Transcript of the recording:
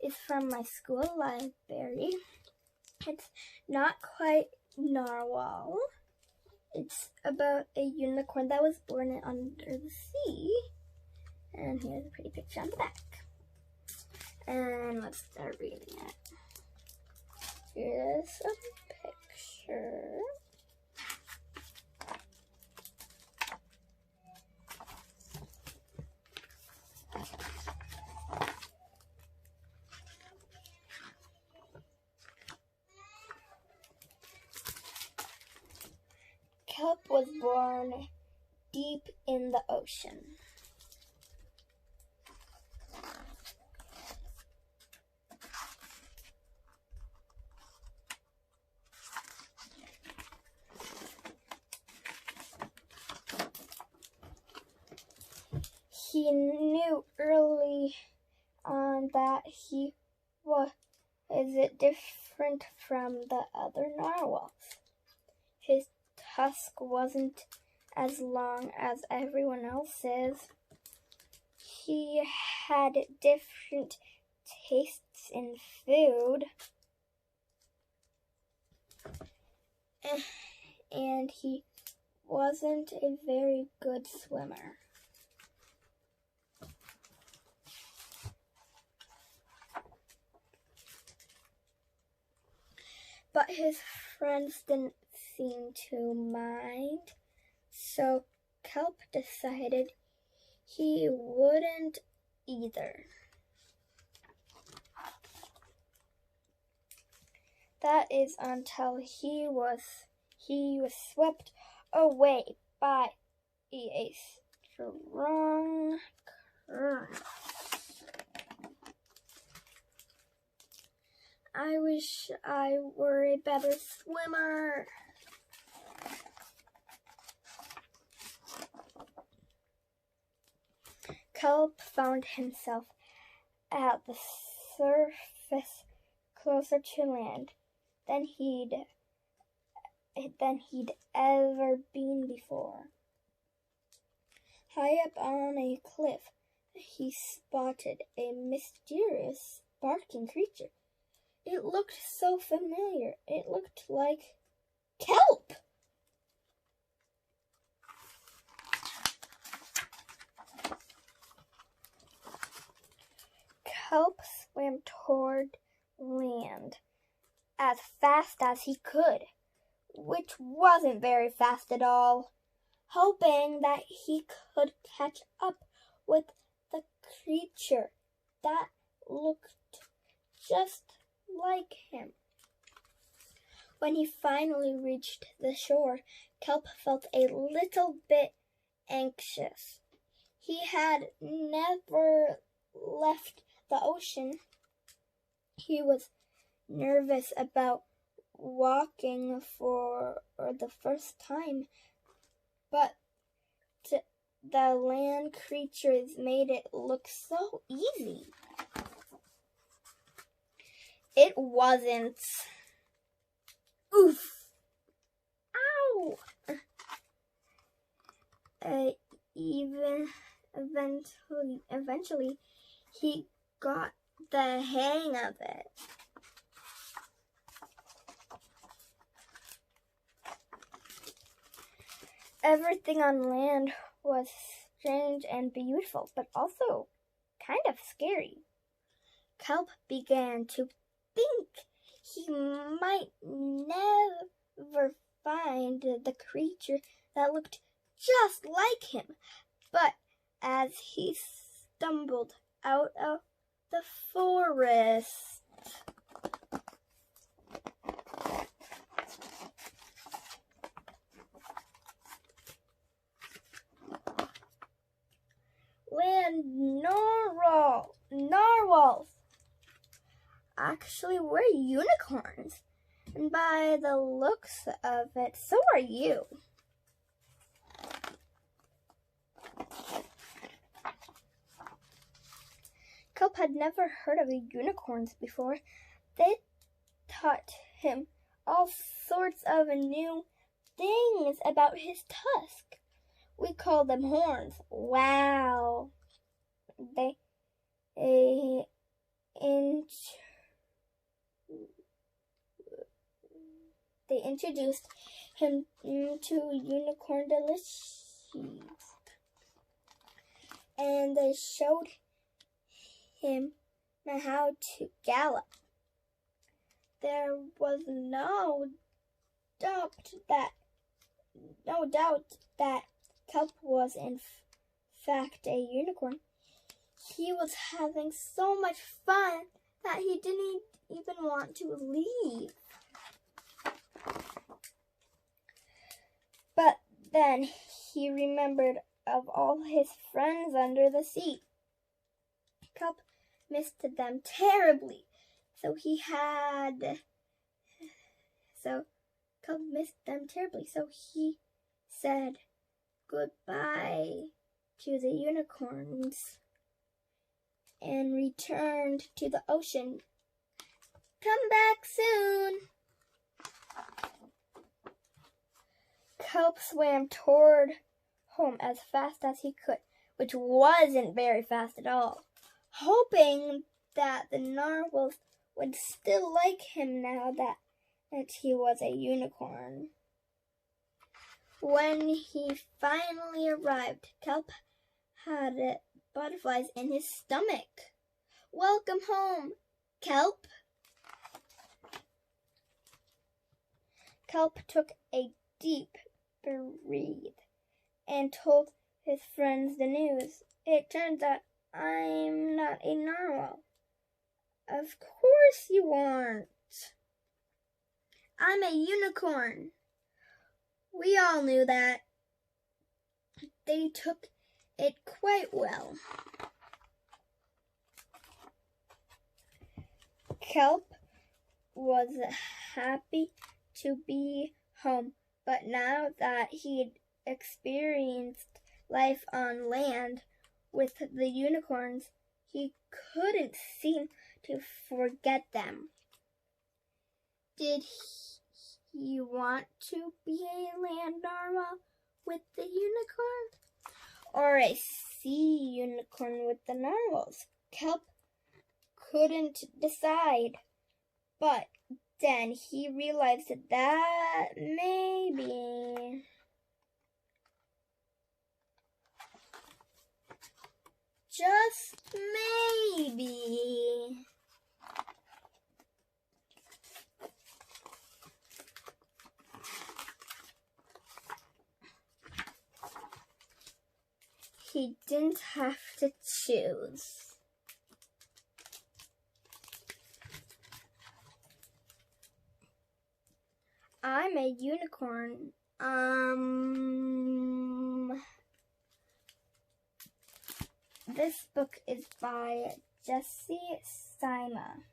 is from my school library. It's not quite narwhal. It's about a unicorn that was born under the sea. And here's a pretty picture on the back. And let's start reading it. Here's a picture. Kelp was born deep in the ocean. He knew early on that he was different from the other narwhals. His tusk wasn't as long as everyone else's. He had different tastes in food. And he wasn't a very good swimmer. But his friends didn't seem to mind, so Kelp decided he wouldn't either. That is until he was swept away by a strong current. I wish I were a better swimmer. Kelp found himself at the surface closer to land than he'd ever been before. High up on a cliff, he spotted a mysterious barking creature. It looked so familiar. It looked like Kelp. Kelp swam toward land as fast as he could, which wasn't very fast at all, hoping that he could catch up with the creature that looked just like him. When he finally reached the shore, Kelp felt a little bit anxious. He had never left the ocean. He was nervous about walking for the first time, but the land creatures made it look so easy. It wasn't. Oof! Ow! Eventually, he got the hang of it. Everything on land was strange and beautiful, but also kind of scary. Kelp began to think he might never find the creature that looked just like him. But as he stumbled out of the forest, land narwhals actually were unicorns, and by the looks of it, so are you. Kelp had never heard of unicorns before. They taught him all sorts of new things about his tusk. We call them horns. Wow. they introduced him to unicorn delicious, and they showed him how to gallop. There was no doubt that Kelp was in fact a unicorn. He was having so much fun that he didn't even want to leave. But then he remembered of all his friends under the sea. Kelp missed them terribly, so he said goodbye to the unicorns and returned to the ocean. Come back soon. Kelp swam toward home as fast as he could, which wasn't very fast at all, hoping that the narwhals would still like him now that he was a unicorn. When he finally arrived, Kelp had butterflies in his stomach. Welcome home, Kelp. Kelp took a deep breath and told his friends the news. It turns out I'm not a narwhal. Of course you aren't. I'm a unicorn. We all knew that. They took it quite well. Kelp was happy to be home, but now that he'd experienced life on land with the unicorns, he couldn't seem to forget them. Did he want to be a land narwhal with the unicorn, or a sea unicorn with the narwhals? Kelp couldn't decide, but then he realized that maybe just maybe he didn't have to choose. I'm a unicorn. This book is by Jessie Sima.